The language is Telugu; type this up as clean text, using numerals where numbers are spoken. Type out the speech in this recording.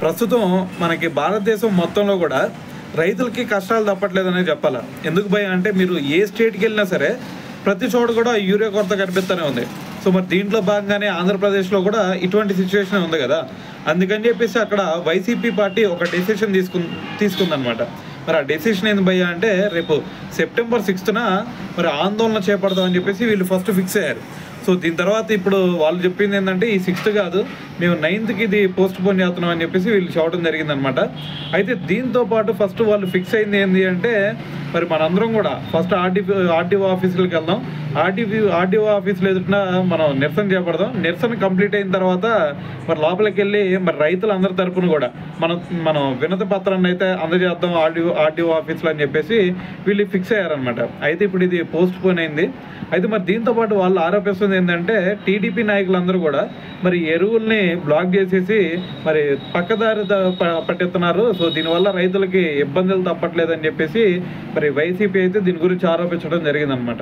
ప్రస్తుతం మనకి భారతదేశం మొత్తంలో కూడా రైతులకి కష్టాలు తప్పట్లేదనే చెప్పాలి. ఎందుకు భయ అంటే మీరు ఏ స్టేట్కి వెళ్ళినా సరే ప్రతి చోట కూడా యూరియా కొరత కనిపిస్తూనే ఉంది. సో మరి దీంట్లో భాగంగానే ఆంధ్రప్రదేశ్లో కూడా ఇటువంటి సిచ్యువేషన్ ఉంది కదా. అందుకని చెప్పేసి అక్కడ వైసీపీ పార్టీ ఒక డెసిషన్ తీసుకుందనమాట. మరి ఆ డెసిషన్ ఏంది భయ్య అంటే రేపు సెప్టెంబర్ 6న మరి ఆందోళన చేపడదామని చెప్పేసి వీళ్ళు ఫస్ట్ ఫిక్స్ అయ్యారు. సో దీని తర్వాత ఇప్పుడు వాళ్ళు చెప్పింది ఏంటంటే ఈ 6th కాదు, మేము 9th ఇది పోస్ట్ పోన్ చేస్తున్నాం అని చెప్పేసి వీళ్ళు చెప్పడం జరిగిందనమాట. అయితే దీంతో పాటు ఫస్ట్ వాళ్ళు ఫిక్స్ అయింది ఏంటి అంటే మరి మనందరం కూడా ఫస్ట్ ఆర్డీఓ ఆఫీసులకు వెళ్దాం, ఆర్డీఓ ఆఫీసులు ఎదుటిన మనం నిరసన చేపడదాం. నిరసన కంప్లీట్ అయిన తర్వాత మరి లోపలికి వెళ్ళి మరి రైతులందరి తరపున కూడా మనం వినతి పత్రాన్ని అయితే అందజేద్దాం ఆర్డీఓ ఆఫీసులు అని చెప్పేసి వీళ్ళు ఫిక్స్ అయ్యారనమాట. అయితే ఇప్పుడు ఇది పోస్ట్ పోన్ అయింది. అయితే మరి దీంతో పాటు వాళ్ళు ఆరోపిస్తుంది ఏంటంటే టీడీపీ నాయకులందరూ కూడా మరి ఎరువుల్ని బ్లాక్ చేసేసి మరి పక్కదారి పట్టిస్తున్నారు. సో దీనివల్ల రైతులకి ఇబ్బందులు తప్పట్లేదని చెప్పేసి మరి వైసీపీ అయితే దీని గురించి ఆరోపించడం జరిగిందనమాట.